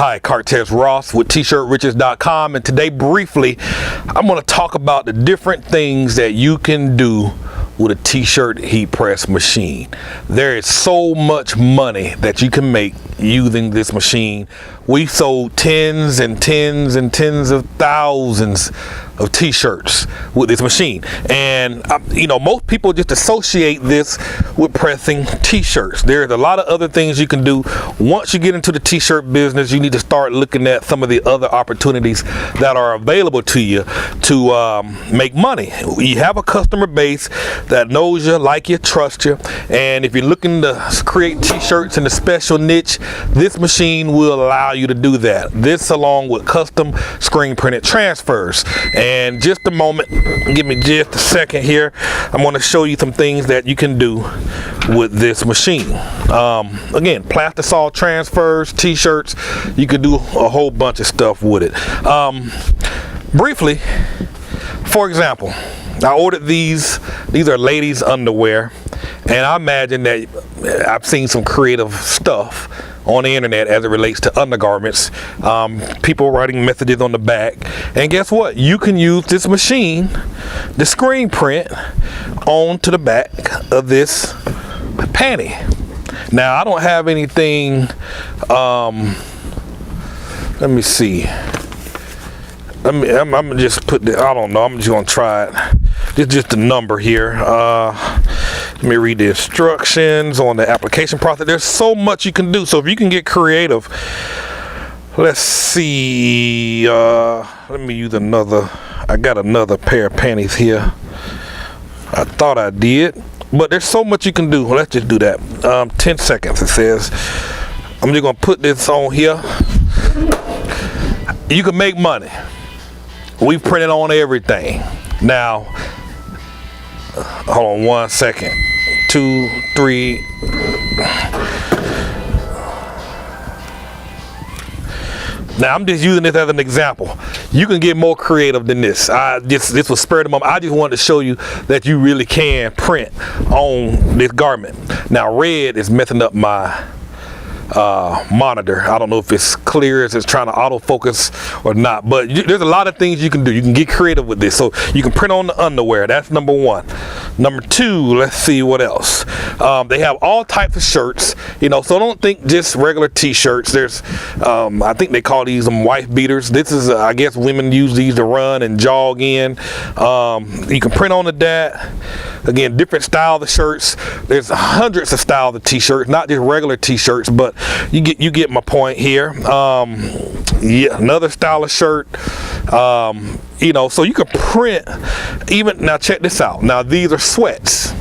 Hi, Cartez Ross with TshirtRiches.com, and today briefly I'm going to talk about the different things that you can do with a t-shirt heat press machine. There is so much money that you can make using this machine. We sold tens and tens and tens of thousands of t-shirts with this machine, and you know, most people just associate this with pressing t-shirts. There's a lot of other things you can do. Once you get into the t-shirt business, you need to start looking at some of the other opportunities that are available to you to make money. You have a customer base that knows you, like you, trust you, and if you're looking to create t-shirts in a special niche, this machine will allow you to do that. This, along with custom screen printed transfers. And just a moment, give me just a second here, I'm going to show you some things that you can do with this machine. Again, plastisol transfers, t-shirts, you can do a whole bunch of stuff with it. Briefly, for example, I ordered these are ladies underwear, and I imagine that I've seen some creative stuff on the internet as it relates to undergarments. People writing messages on the back, and guess what? You can use this machine, the screen print, onto the back of this panty. Now, I don't have anything, let me see. I'm gonna just put the, I don't know, I'm just gonna try it. It's just a number here. Let me read the instructions on the application process. There's so much you can do. So if you can get creative, let's see. Let me use another. I got another pair of panties here. I thought I did, but there's so much you can do. Let's just do that. 10 seconds, it says. I'm just gonna put this on here. You can make money. We've printed on everything. Now, hold on 1 second. 2, 3. Now, I'm just using this as an example. You can get more creative than this. This was spur of the moment. I just wanted to show you that you really can print on this garment. Now, red is messing up my monitor. I don't know if it's clear as it's trying to autofocus or not, but there's a lot of things you can do. You can get creative with this. So you can print on the underwear. That's number one. Number two, let's see what else. They have all types of shirts, you know, so don't think just regular t-shirts. There's I think they call these wife beaters. This is I guess women use these to run and jog in. You can print on that. Again, different styles of shirts. There's hundreds of styles of t-shirts, not just regular t-shirts, but you get my point here. Yeah, another style of shirt. You know, so you can print even, now check this out. Now these are sweats.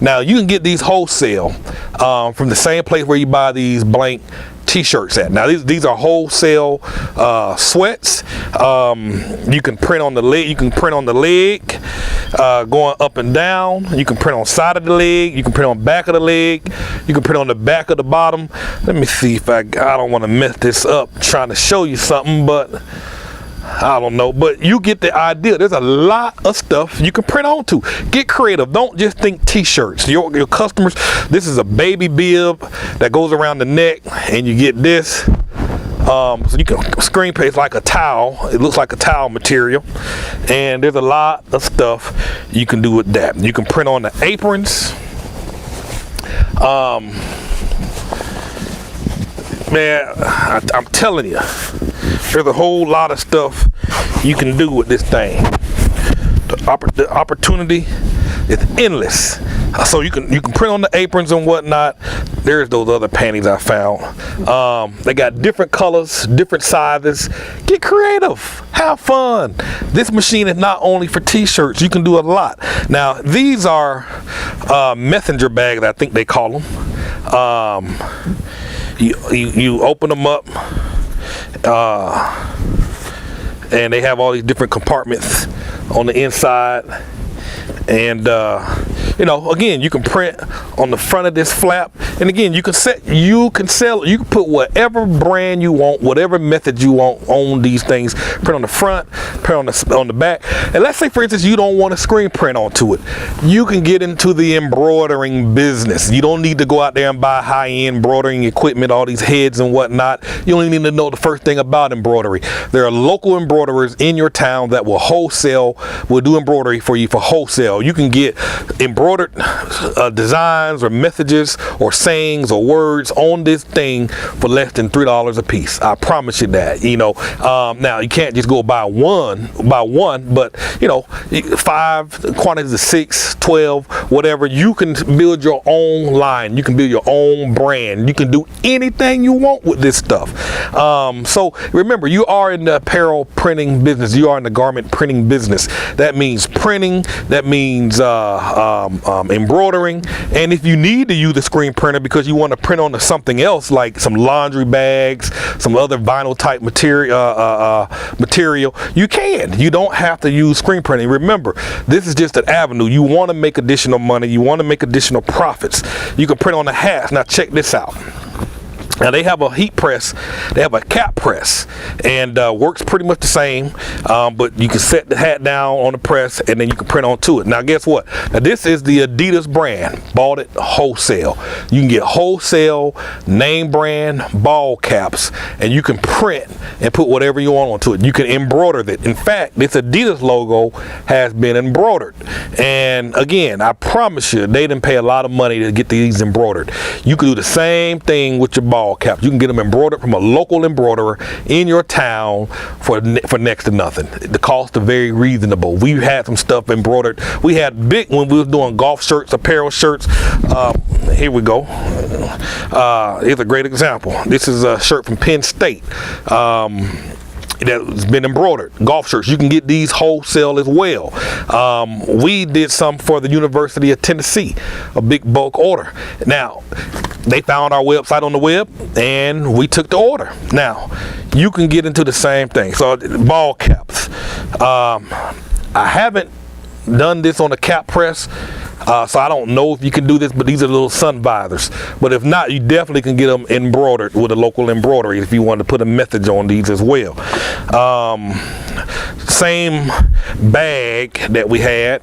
Now you can get these wholesale from the same place where you buy these blank t-shirts at. Now these are wholesale sweats. You can print on the leg. You can print on the leg, going up and down. You can print on side of the leg. You can print on back of the leg. You can print on the back of the bottom. Let me see if I don't want to mess this up trying to show you something, but I don't know, but you get the idea. There's a lot of stuff you can print onto. Get creative. Don't just think t-shirts. Your customers, this is a baby bib that goes around the neck, and you get this. So you can screen print like a towel. It looks like a towel material, and there's a lot of stuff you can do with that. You can print on the aprons. Man, I'm telling you, there's a whole lot of stuff you can do with this thing. The opportunity is endless. So you can print on the aprons and whatnot. There's those other panties I found. They got different colors, different sizes. Get creative. Have fun. This machine is not only for t-shirts. You can do a lot. Now, these are messenger bags, I think they call them. You open them up, and they have all these different compartments on the inside, and again, you can print on the front of this flap, and again, you can sell, you can put whatever brand you want, whatever method you want on these things. Print on the front, print on the back. And let's say, for instance, you don't want a screen print onto it. You can get into the embroidering business. You don't need to go out there and buy high-end embroidering equipment, all these heads and whatnot. You only need to know the first thing about embroidery. There are local embroiderers in your town that will do embroidery for you for wholesale. You can get embroidered designs or messages or sayings or words on this thing for less than $3 a piece. I promise you that. Now you can't just go buy one, but 5 quantities of 6, 12, whatever. You can build your own line. You can build your own brand. You can do anything you want with this stuff. So remember, you are in the apparel printing business. You are in the garment printing business. That means printing. That means embroidering. And if you need to use a screen printer because you want to print onto something else, like some laundry bags, some other vinyl type material, you can. You don't have to use screen printing. Remember, this is just an avenue. You want to make additional money. You want to make additional profits. You can print on the hats. Now check this out. Now they have a heat press, they have a cap press, and works pretty much the same, but you can set the hat down on the press and then you can print onto it. Now guess what? Now this is the Adidas brand, bought it wholesale. You can get wholesale name brand ball caps, and you can print and put whatever you want onto it. You can embroider it. In fact, this Adidas logo has been embroidered, and again, I promise you, they didn't pay a lot of money to get these embroidered. You can do the same thing with your ball caps. You can get them embroidered from a local embroiderer in your town for next to nothing. The cost is very reasonable. We've had some stuff embroidered. We had big when we was doing golf shirts, apparel shirts. Here we go. Here's a great example. This is a shirt from Penn State. That's been embroidered. Golf shirts, you can get these wholesale as well. We did some for the University of Tennessee, a big bulk order. Now, they found our website on the web and we took the order. Now, you can get into the same thing. So, ball caps. I haven't done this on a cap press. So I don't know if you can do this, but these are little sun visors. But if not, you definitely can get them embroidered with a local embroidery if you want to put a message on these as well. Same bag that we had,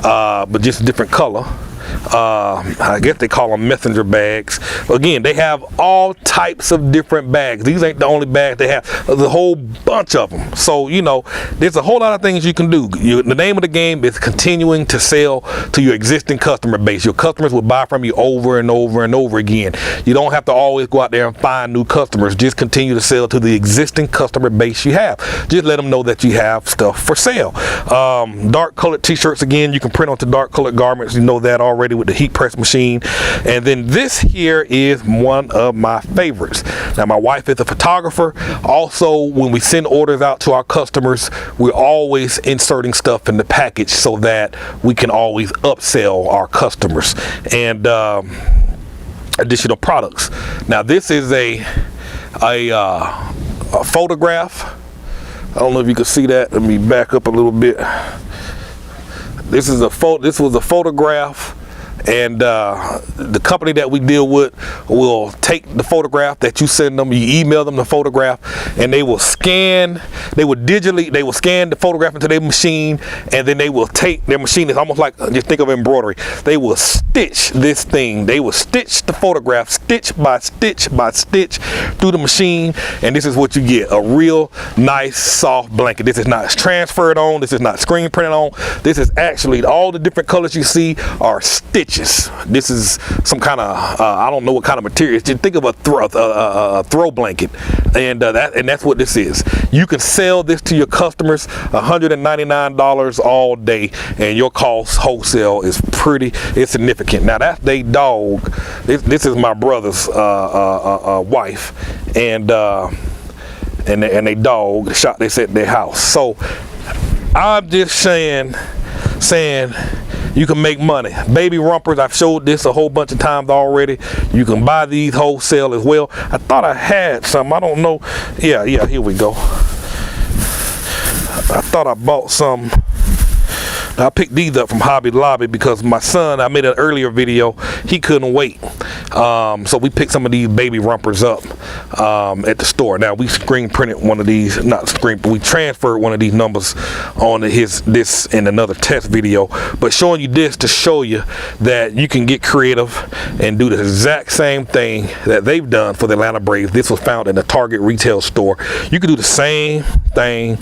but just a different color. I guess they call them messenger bags. Again, they have all types of different bags. These ain't the only bags they have. There's a whole bunch of them. So, there's a whole lot of things you can do. The name of the game is continuing to sell to your existing customer base. Your customers will buy from you over and over and over again. You don't have to always go out there and find new customers. Just continue to sell to the existing customer base you have. Just let them know that you have stuff for sale. Dark colored t-shirts, again, you can print onto dark colored garments. You know that already with the heat press machine. And then this here is one of my favorites. Now my wife is a photographer. Also, when we send orders out to our customers, we're always inserting stuff in the package so that we can always upsell our customers and additional products. Now this is a photograph. I don't know if you can see that. Let me back up a little bit. This was a photograph, and the company that we deal with will take the photograph that you send them. You email them the photograph, and they will scan the photograph into their machine, and then they will take their machine. It's almost like, just think of embroidery. They will stitch this thing. They will stitch the photograph stitch by stitch by stitch through the machine, and this is what you get: a real nice soft blanket. This is not transferred on. This is not screen printed on. This is actually all the different colors you see are stitches. This is some kind of I don't know what kind of material. Just think of a throw blanket, and that's what this is. You can sell this to your customers $199 all day, and your cost wholesale is it's significant. Now that's they dog. This is my brother's wife, and they dog shot this at their house. So I'm just saying you can make money. Baby rompers, I've showed this a whole bunch of times already. You can buy these wholesale as well. I thought I had some. I don't know. Yeah, here we go. I thought I bought some. I picked these up from Hobby Lobby because my son, I made an earlier video, he couldn't wait. So we picked some of these baby rompers up at the store. Now we screen printed one of these, not screen, but we transferred one of these numbers on this in another test video, but showing you this to show you that you can get creative and do the exact same thing that they've done for the Atlanta Braves. This was found in a Target retail store. You can do the same thing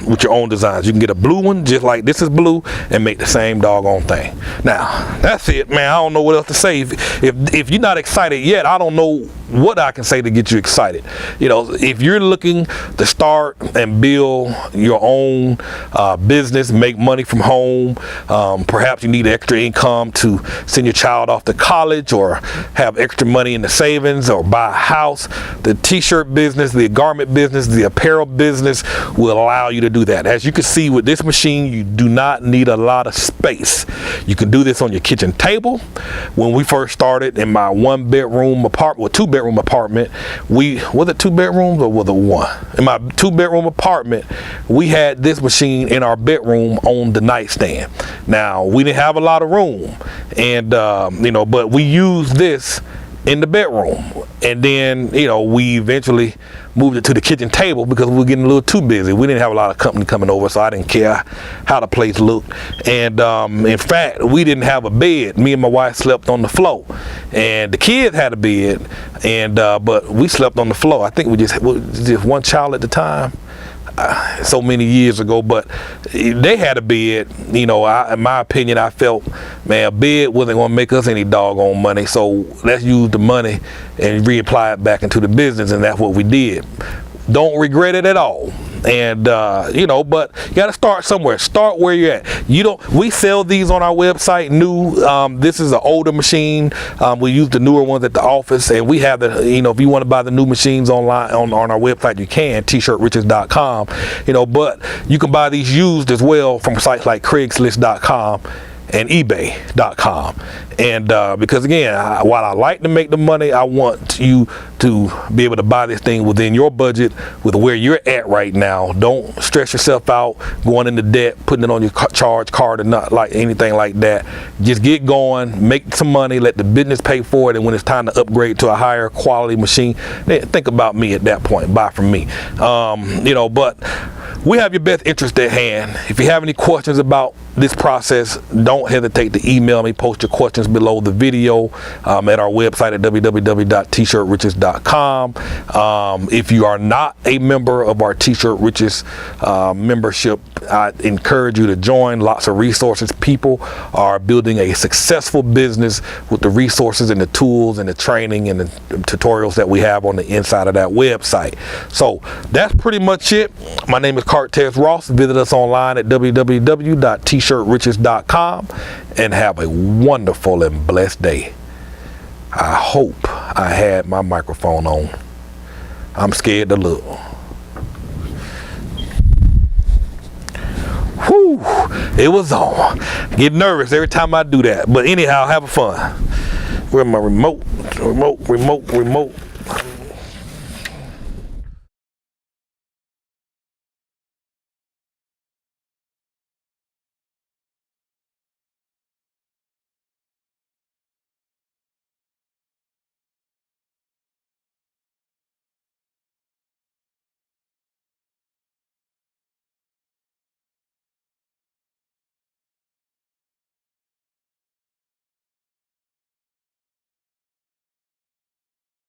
with your own designs. You can get a blue one just like this is blue and make the same doggone thing. Now that's it, man. I don't know what else to say. If you're not excited yet, I don't know what I can say to get you excited. You know, if you're looking to start and build your own business, make money from home, perhaps you need extra income to send your child off to college or have extra money in the savings or buy a house, the t-shirt business, the garment business, the apparel business will allow you to do that. As you can see with this machine, you do not need a lot of space. You can do this on your kitchen table. When we first started in my one-bedroom apartment, well, two-bedroom apartment, was it 2 bedrooms or was it 1? In my 2-bedroom apartment, we had this machine in our bedroom on the nightstand. Now we didn't have a lot of room, and you know, but we used this in the bedroom, and then, you know, we eventually moved it to the kitchen table because we were getting a little too busy. We didn't have a lot of company coming over, so I didn't care how the place looked. And in fact, we didn't have a bed. Me and my wife slept on the floor, and the kids had a bed, and but we slept on the floor. I think we just one child at the time. So many years ago, but they had a bed. You know, in my opinion, I felt, man, a bed wasn't going to make us any doggone money, so let's use the money and reapply it back into the business, and that's what we did. Don't regret it at all. And you know, but you got to start somewhere. Start where you're at. We sell these on our website new. This is an older machine. We use the newer ones at the office, and we have the, you know, if you want to buy the new machines online on our website, you can, TshirtRiches.com. You know, but you can buy these used as well from sites like Craigslist.com and eBay.com. And because again, while I like to make the money, I want you to be able to buy this thing within your budget, with where you're at right now. Don't stress yourself out going into debt, putting it on your charge card, or not like anything like that. Just get going, make some money, let the business pay for it, and when it's time to upgrade to a higher quality machine, then think about me at that point. Buy from me. You know, but we have your best interest at hand. If you have any questions about this process, don't hesitate to email me. Post your questions below the video at our website at www.TshirtRiches.com. If you are not a member of our T-Shirt Riches membership, I encourage you to join. Lots of resources. People are building a successful business with the resources and the tools and the training and the tutorials that we have on the inside of that website. So that's pretty much it. My name is Cartez Ross. Visit us online at www.TshirtRiches.com and have a wonderful and blessed day. I hope I had my microphone on. I'm scared to look. Whew, it was on. Get nervous every time I do that. But anyhow, have a fun. Where's my remote? Remote.